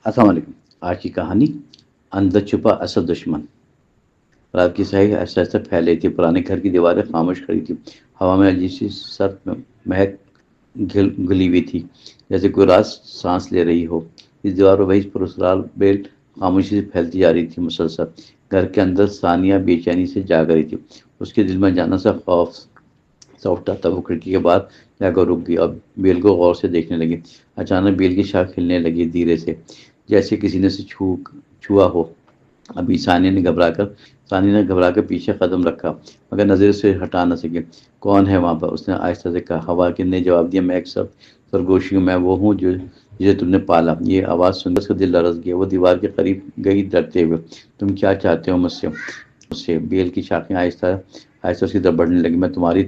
السلام علیکم۔ آج کی کہانی اندر چھپا اصل دشمن۔ رات کی سیاہی ایسا ایسا پھیل رہی تھی، پرانے گھر کی دیواریں خاموش کھڑی تھی، ہوا میں عجیب سی سرد مہک گلی ہوئی تھی، جیسے کوئی راز سانس لے رہی ہو۔ اس دیوار پر وہی پراسرار بیل خاموشی سے پھیلتی جا رہی تھی مسلسل۔ گھر کے اندر ثانیہ بے چینی سے جاگ رہی تھی، اس کے دل میں جانا سا خوف سا اٹھا تھا۔ وہ کھڑکی کے بعد جا کر رک گئی اور بیل کو غور سے دیکھنے لگی۔ اچانک بیل کی شاخ ہلنے لگی دھیرے سے، جیسے کسی نے اسے چھوا ہو۔ ابھی ثانیہ نے گھبرا کر پیچھے قدم رکھا، مگر نظر سے ہٹا نہ سکی۔ کون ہے وہاں پر؟ اس نے آہستہ سے کہا۔ ہوا نے جواب دیا، میں ایک سرگوشی ہوں، میں وہ ہوں جسے تم نے پالا۔ یہ آواز سن کر اس کا دل لرز گیا۔ وہ دیوار کے قریب گئی ڈرتے ہوئے۔ تم کیا چاہتے ہو مجھ سے؟ بیل کی شاخیں آہستہ آہستہ اس کی طرف بڑھنے لگی۔ میں تمہاری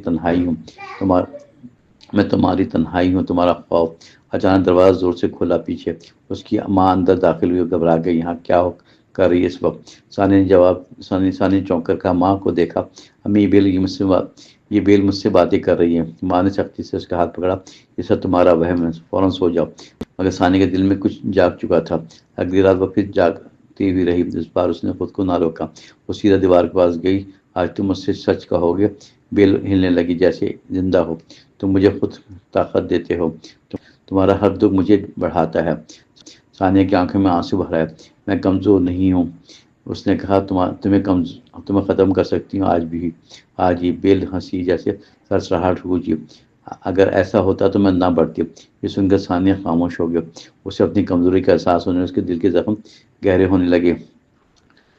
تنہائی ہوں، تمہارا خوف۔ اچانک دروازہ زور سے کھلا، پیچھے اس کی ماں اندر داخل ہوئی اور گھبرا گئی۔ یہاں کیا کر رہی ہے اس وقت؟ ثانیہ نے چونک کر کہا، ماں کو دیکھا؟ امی، یہ بیل مجھ سے باتیں کر رہی ہے۔ ماں نے سختی سے اس کا ہاتھ پکڑا۔ یہ سب تمہارا وہم ہے، فوراً سو جاؤ۔ مگر ثانیہ کے دل میں کچھ جاگ چکا تھا۔ اگلی رات وہ پھر جاگتی ہوئی رہی۔ اس بار اس نے خود کو نہ روکا، وہ سیدھا دیوار کے پاس گئی۔ آج تم مجھ سے سچ کہو گے؟ بیل ہلنے لگی جیسے زندہ ہو۔ تم مجھے خود طاقت دیتے ہو، تمہارا ہر دکھ مجھے بڑھاتا ہے۔ ثانیہ کی آنکھوں میں آنسو بھر آئے۔ میں کمزور نہیں ہوں، اس نے کہا، تمہیں ختم کر سکتی ہوں آج ہی۔ بیل ہنسی، جیسے سرسراہٹ گونجی۔ اگر ایسا ہوتا تو میں نہ بڑھتی۔ یہ سن کر ثانیہ خاموش ہو گیا۔ اسے اپنی کمزوری کا احساس ہونے، اس کے دل کے زخم گہرے ہونے لگے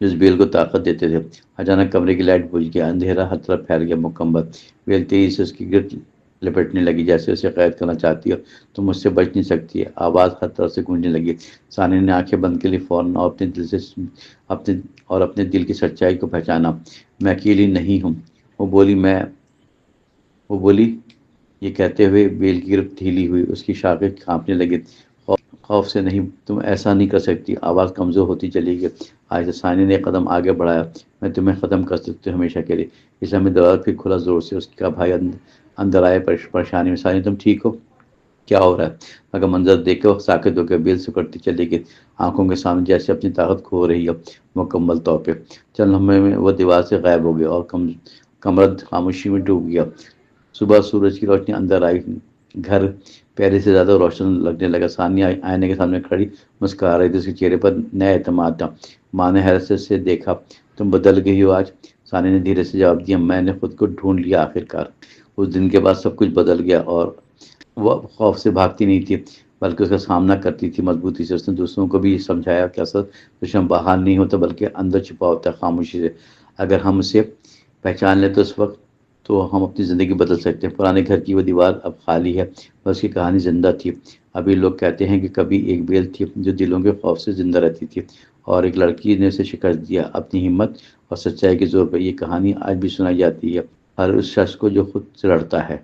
جس بیل کو طاقت دیتے تھے۔ اچانک کمرے کی لائٹ بجھ گیا، اندھیرا ہر طرف پھیل گیا مکمل۔ بیل تیزی سے اس کی گرد لپٹنے لگی، جیسے اسے قید کرنا چاہتی ہے۔ تم مجھ سے بچ نہیں سکتی۔ آواز ہر طرف سے گونجنے لگی۔ ثانیہ نے آنکھیں بند کر لی فوراً، اور اپنے دل کی سچائی کو پہچانا۔ میں اکیلی نہیں ہوں، وہ بولی۔ یہ کہتے ہوئے بیل کی گرفت ڈھیلی ہوئی، اس کی شاخیں کانپنے لگی۔ خوف سے نہیں، تم ایسا نہیں کر سکتی۔ آواز کمزور ہوتی چلی گئی۔ آج ثانیہ نے ایک قدم آگے بڑھایا۔ میں تمہیں ختم کر سکتی ہوں ہمیشہ کے لیے۔ اس میں دروازہ پھر کھلا زور سے۔ اس کا بھائی اندر آئے پریشانی میں۔ ثانیہ، تم ٹھیک ہو؟ کیا ہو رہا ہے؟ مگر منظر دیکھ کر ساکت ہو گیا۔ بیل سکڑتی چلی گئی، آنکھوں کے سامنے جیسے اپنی طاقت کھو رہی ہے مکمل طور پہ۔ چند لمحے میں وہ دیوار سے غائب ہو گیا اور کمرہ خاموشی میں ڈوب گیا۔ صبح سورج کی روشنی اندر آئی، گھر پہلے سے زیادہ روشن لگنے لگا۔ ثانیہ آئینے کے سامنے کھڑی مسکرا رہی تھی، اس کے چہرے پر نیا اعتماد تھا۔ ماں نے حیرت سے دیکھا۔ تم بدل گئی ہو آج۔ ثانیہ نے دھیرے سے جواب دیا، میں نے خود کو ڈھونڈ لیا آخرکار۔ اس دن کے بعد سب کچھ بدل گیا، اور وہ خوف سے بھاگتی نہیں تھی بلکہ اس کا سامنا کرتی تھی مضبوطی سے۔ اس نے دوسروں کو بھی سمجھایا کہ اصل دشمن باہر نہیں ہوتا بلکہ اندر چھپا ہوتا ہے، خاموشی سے۔ اگر ہم اسے پہچان لیں تو اس وقت تو ہم اپنی زندگی بدل سکتے ہیں۔ پرانے گھر کی وہ دیوار اب خالی ہے، پر اس کی کہانی زندہ تھی۔ ابھی لوگ کہتے ہیں کہ کبھی ایک بیل تھی جو دلوں کے خوف سے زندہ رہتی تھی، اور ایک لڑکی نے اسے شکست دیا اپنی ہمت اور سچائی کے زور پر۔ یہ کہانی آج بھی سنائی جاتی ہے ہر اس شخص کو جو خود سے لڑتا ہے۔